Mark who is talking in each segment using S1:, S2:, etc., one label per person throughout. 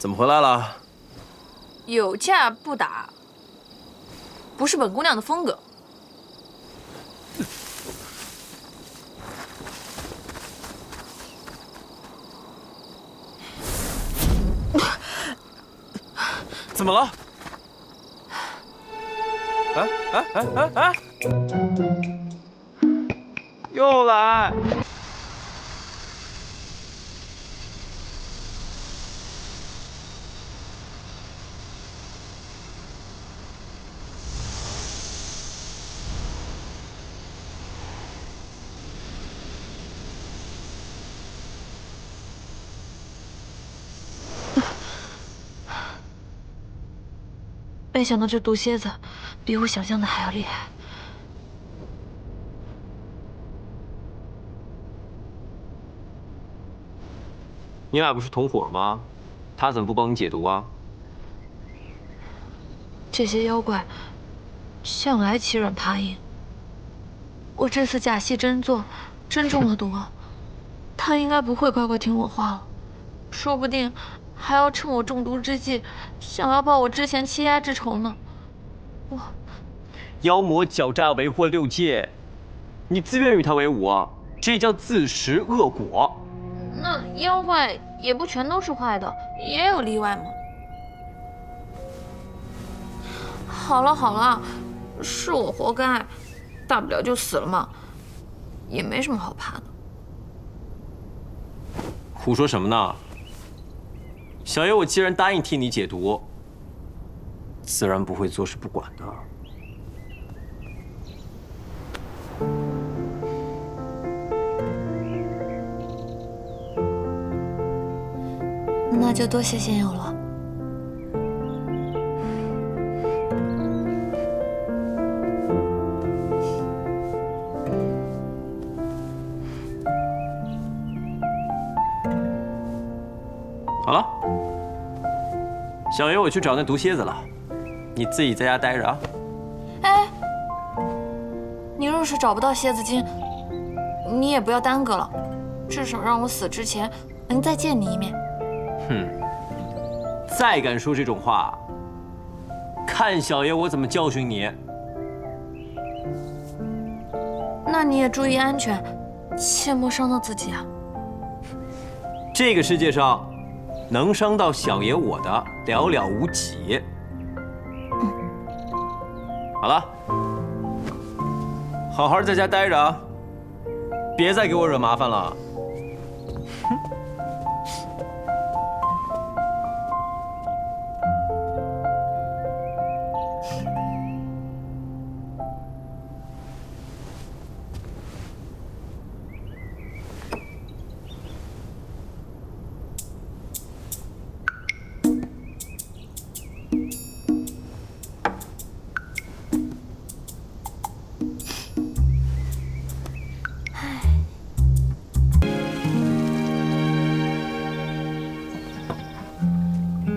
S1: 怎么回来了？
S2: 有架不打，不是本姑娘的风格。
S1: 怎么了？
S3: 又来！
S4: 没想到这毒蝎子比我想象的还要厉害。
S3: 你俩不是同伙吗？他怎么不帮你解毒啊？
S4: 这些妖怪向来欺软怕硬，我这次假戏真做，真中了毒，他应该不会乖乖听我话了，说不定还要趁我中毒之际，想要报我之前欺压之仇呢。
S3: 妖魔狡诈为祸六界，你自愿与他为伍，这叫自食恶果。
S4: 那妖怪也不全都是坏的，也有例外嘛。好了好了，是我活该，大不了就死了嘛，也没什么好怕的。
S3: 胡说什么呢？小爷我既然答应替你解毒，自然不会坐视不管的。
S4: 那就多谢仙友了。
S3: 好了，小爷我去找那毒蝎子了，你自己在家待着啊。
S4: 哎，你若是找不到蝎子精，你也不要耽搁了，至少让我死之前能再见你一面。
S3: 哼，再敢说这种话，看小爷我怎么教训你。
S4: 那你也注意安全，切莫伤到自己啊。
S3: 这个世界上，能伤到小爷我的寥寥无几。好了，好好在家待着啊，别再给我惹麻烦了。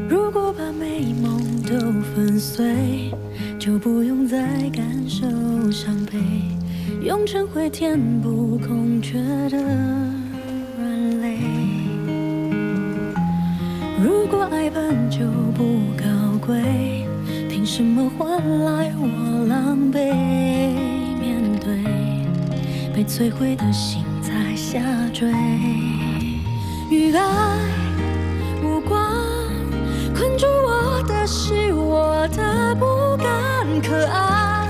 S5: 如果把美梦都粉碎，就不用再感受伤悲，用晨辉填补空缺的软肋。如果爱本就不高贵，凭什么换来我狼狈面对被摧毁的心在下坠？与爱无关，困住我的是我的不甘，可爱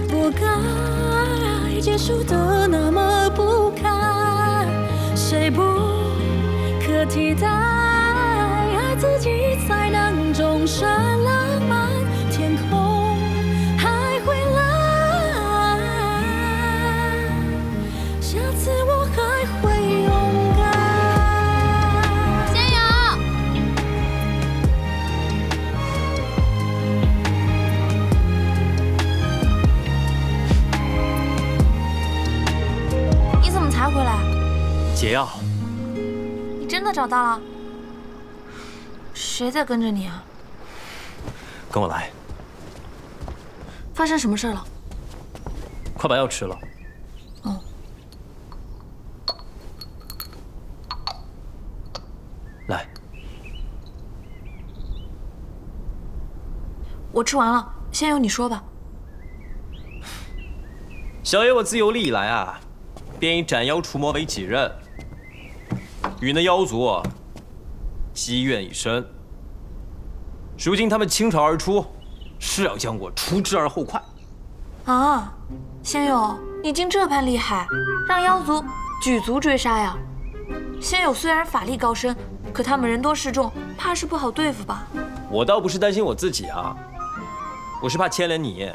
S5: 不该结束的那么不堪，谁不可替代？爱自己才能终身浪漫，天空还会蓝，下次我还会勇敢。
S4: 仙友，你怎么才回来？
S3: 解药，
S4: 你真的找到了？谁在跟着你啊？
S3: 跟我来，
S4: 发生什么事了？
S3: 快把药吃了。
S4: 哦。
S3: 来，
S2: 我吃完了，仙友你说吧。
S3: 小爷我自游历以来啊，便以斩妖除魔为己任，与那妖族积怨已深。如今他们倾巢而出，是要将我除之而后快。
S2: 啊，仙友，你竟这般厉害，让妖族举族追杀呀？仙友虽然法力高深，可他们人多势众，怕是不好对付吧？
S3: 我倒不是担心我自己啊，我是怕牵连你。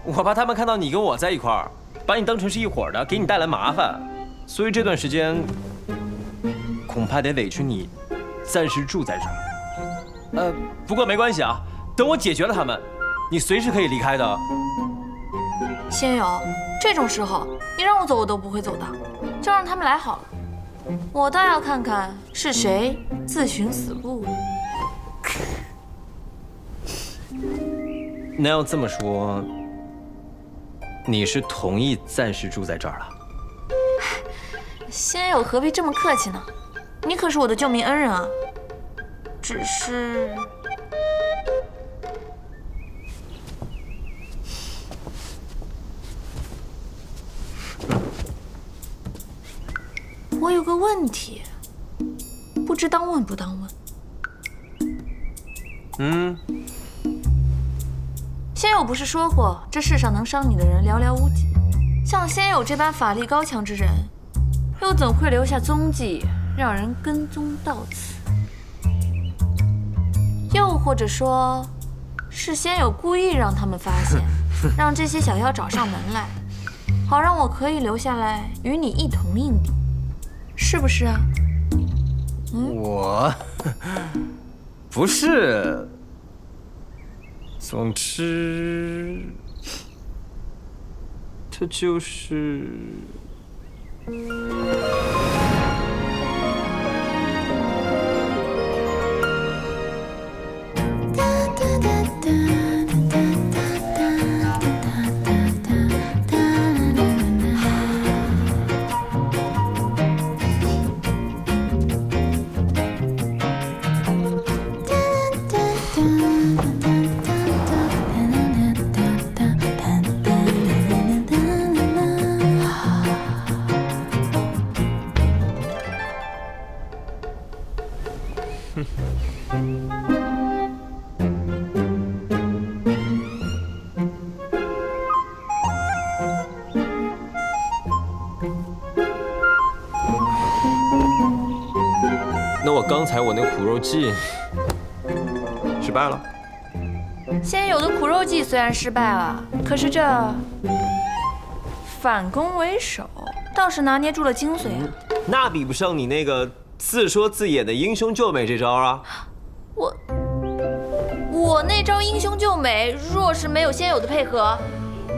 S3: 我怕他们看到你跟我在一块儿，把你当成是一伙的，给你带来麻烦。所以这段时间，恐怕得委屈你，暂时住在这儿。不过没关系啊，等我解决了他们，你随时可以离开的。
S2: 仙友，这种时候你让我走我都不会走的，就让他们来好了。我倒要看看是谁自寻死路。
S3: 那要这么说，你是同意暂时住在这儿了？
S2: 仙友何必这么客气呢？你可是我的救命恩人啊！只是……我有个问题，不知当问不当问。仙友不是说过，这世上能伤你的人寥寥无几，像仙友这般法力高强之人，又怎会留下踪迹，让人跟踪到此？又或者说，是仙友故意让他们发现，让这些小妖找上门来，好让我可以留下来与你一同应敌，是不是啊？
S3: 我不是。总之，这就是。那我刚才我那苦肉计失败了。
S2: 仙友的苦肉计虽然失败了，可是这反攻为守倒是拿捏住了精髓啊。
S3: 那比不上你那个自说自演的英雄救美这招啊。
S2: 我那招英雄救美，若是没有仙友的配合，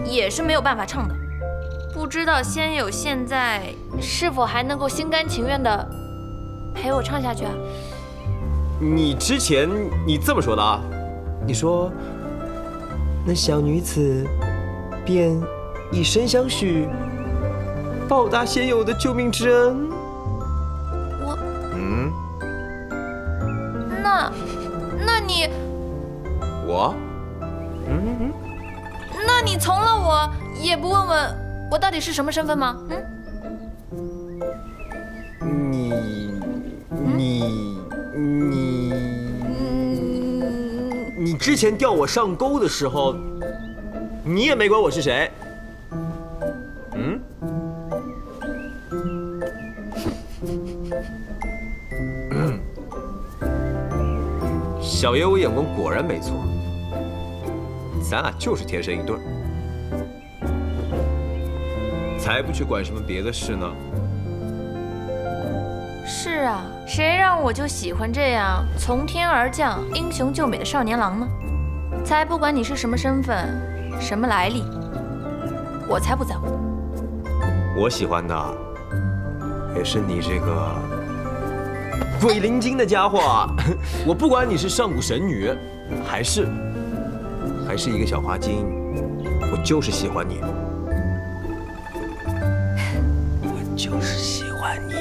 S2: 也是没有办法唱的。不知道仙友现在是否还能够心甘情愿的陪我唱下去啊？
S3: 你之前你这么说的啊？你说那小女子便以身相许，报答仙友的救命之恩。
S2: 那你那你从了我也不问问我到底是什么身份吗？
S3: 你之前钓我上钩的时候，你也没管我是谁。小爷我眼光果然没错，咱俩就是天生一对儿，才不去管什么别的事呢。
S2: 是啊，谁让我就喜欢这样从天而降、英雄救美的少年郎呢？才不管你是什么身份、什么来历，我才不在乎。
S3: 我喜欢的也是你这个鬼灵精的家伙。我不管你是上古神女，还是一个小花精，我就是喜欢你。我就是喜欢你。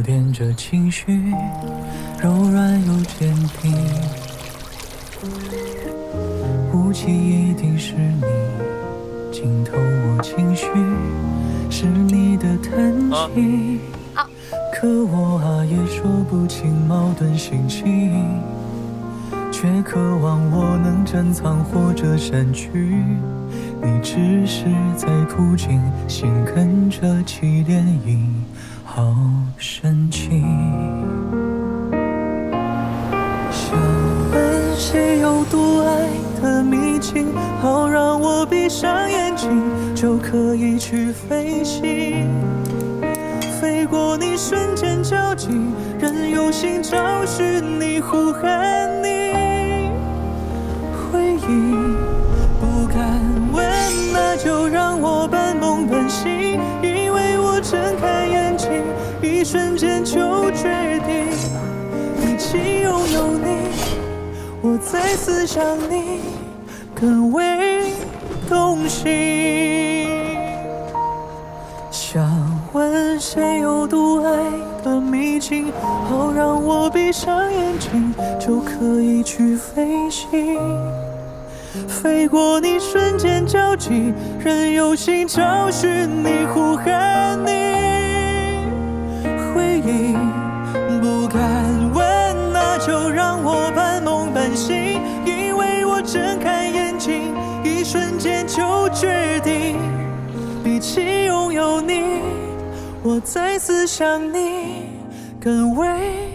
S6: 点着情绪，柔软又坚定。雾气一定是你浸透我情绪，是你的叹息。可我也说不清矛盾心情，却渴望我能珍藏或者删去。你只是在途经，心跟着起涟漪，好深情。想问谁有独爱的秘境，好让我闭上眼睛就可以去飞行，飞过你瞬间交集，任由心找寻你，呼喊你。回忆不敢问，那就让我半梦半醒，因为我睁开眼睛，一瞬间就决定，比起拥有你，我再次想你更为动心。想问谁有独爱的秘境，好让我闭上眼睛就可以去飞行，飞过你瞬间交集，任由心找寻你，呼喊你。回忆不敢问，那就让我半梦半醒，因为我睁开眼睛，一瞬间就决定，比起拥有你，我再次想你更为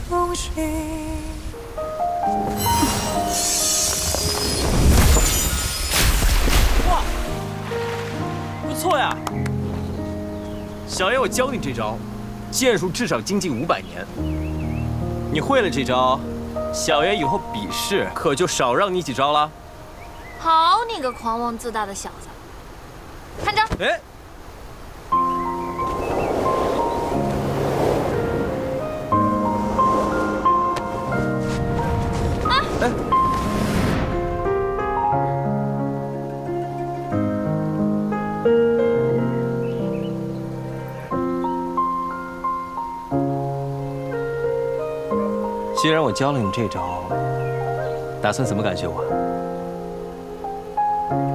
S6: 动心。
S3: 哇，不错呀！小爷，我教你这招，剑术至少精进500年。你会了这招，小爷以后比试可就少让你几招了。
S2: 好你个狂妄自大的小子，看着！
S3: 哎，哎，既然我教了你这招，打算怎么感谢我？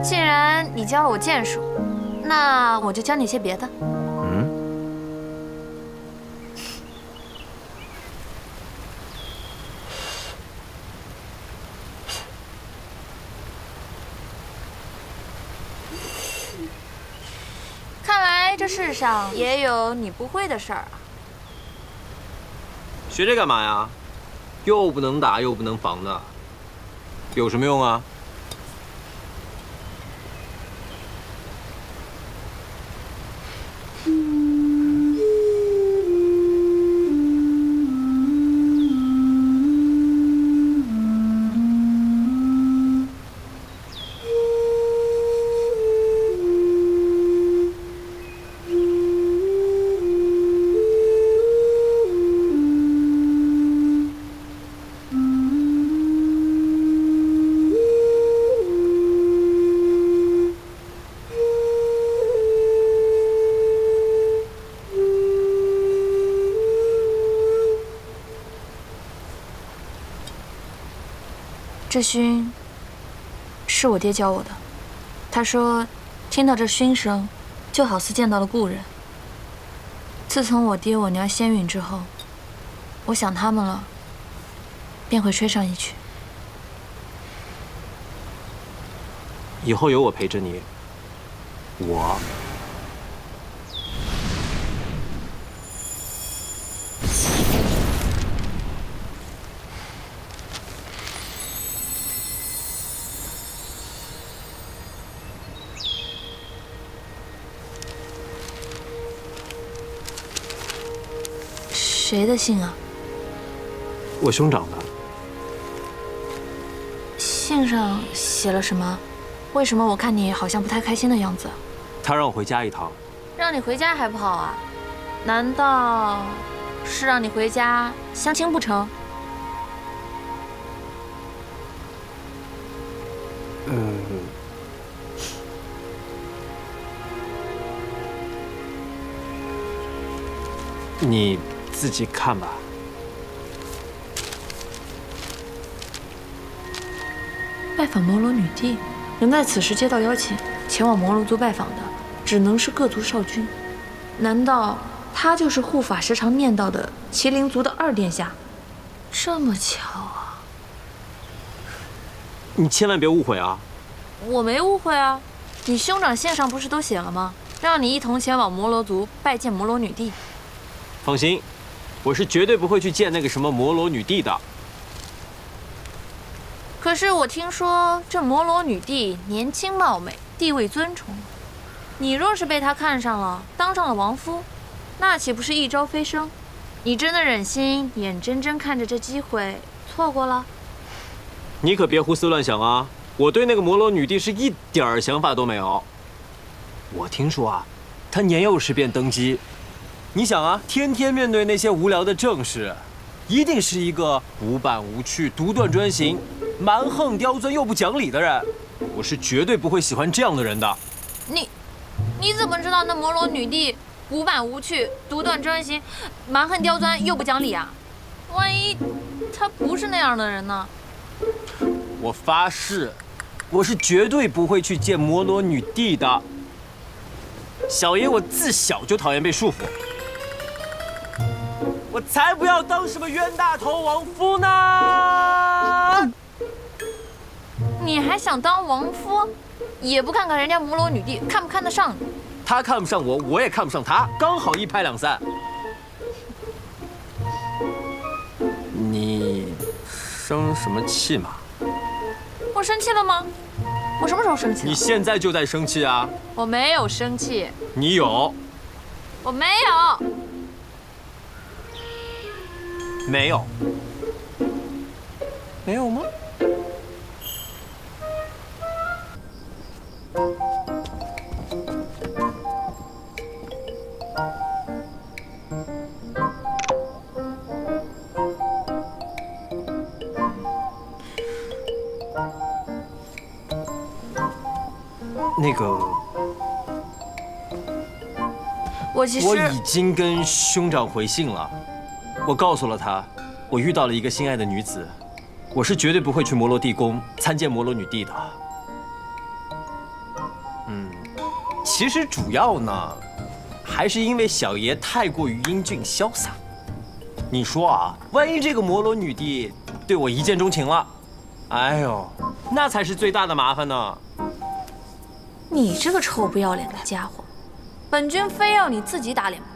S2: 既然你教了我剑术，那我就教你些别的。
S3: 嗯。
S2: 看来这世上也有你不会的事儿啊。
S3: 学这干嘛呀？又不能打又不能防的，有什么用啊？
S2: 这熏是我爹教我的，他说听到这熏声，就好似见到了故人。自从我爹我娘仙陨之后，我想他们了，便会吹上一曲。
S3: 以后有我陪着你，我
S2: 谁的信啊？
S3: 我兄长的。
S2: 信上写了什么？为什么我看你好像不太开心的样子？
S3: 他让我回家一趟。
S2: 让你回家还不好啊？难道是让你回家相亲不成？
S3: 你自己看吧。
S4: 拜访摩罗女帝，能在此时接到邀请前往摩罗族拜访的，只能是各族少君。难道他就是护法时常念叨的麒麟族的二殿下？这么巧啊！
S3: 你千万别误会啊！
S2: 我没误会啊，你兄长信上不是都写了吗？让你一同前往摩罗族拜见摩罗女帝。
S3: 放心，我是绝对不会去见那个什么摩罗女帝的。
S2: 可是我听说这摩罗女帝年轻貌美，地位尊崇，你若是被她看上了，当上了王夫，那岂不是一朝飞升？你真的忍心眼睁睁看着这机会错过了？
S3: 你可别胡思乱想啊！我对那个摩罗女帝是一点儿想法都没有。我听说啊，她年幼时便登基。你想啊，天天面对那些无聊的政事，一定是一个无伴无趣、独断专行、蛮横刁钻又不讲理的人。我是绝对不会喜欢这样的人的。
S2: 你怎么知道那摩罗女帝无伴无趣、独断专行、蛮横刁钻又不讲理啊？万一她不是那样的人呢？
S3: 我发誓，我是绝对不会去见摩罗女帝的。小爷我自小就讨厌被束缚，我才不要当什么冤大头王夫呢！
S2: 你还想当王夫？也不看看人家摩罗女帝看不看得上你？
S3: 他看不上我，我也看不上他，刚好一拍两散。你生什么气嘛？
S2: 我生气了吗？我什么时候生气了？
S3: 你现在就在生气啊！
S2: 我没有生气，
S3: 你有？
S2: 我没有。
S3: 没有？没有吗？那个，
S2: 我其实
S3: 我已经跟兄长回信了，我告诉了他，我遇到了一个心爱的女子，我是绝对不会去摩罗帝宫参见摩罗女帝的。其实主要呢，还是因为小爷太过于英俊潇洒。你说啊，万一这个摩罗女帝对我一见钟情了，哎呦，那才是最大的麻烦呢。
S2: 你这个臭不要脸的家伙，本君非要你自己打脸不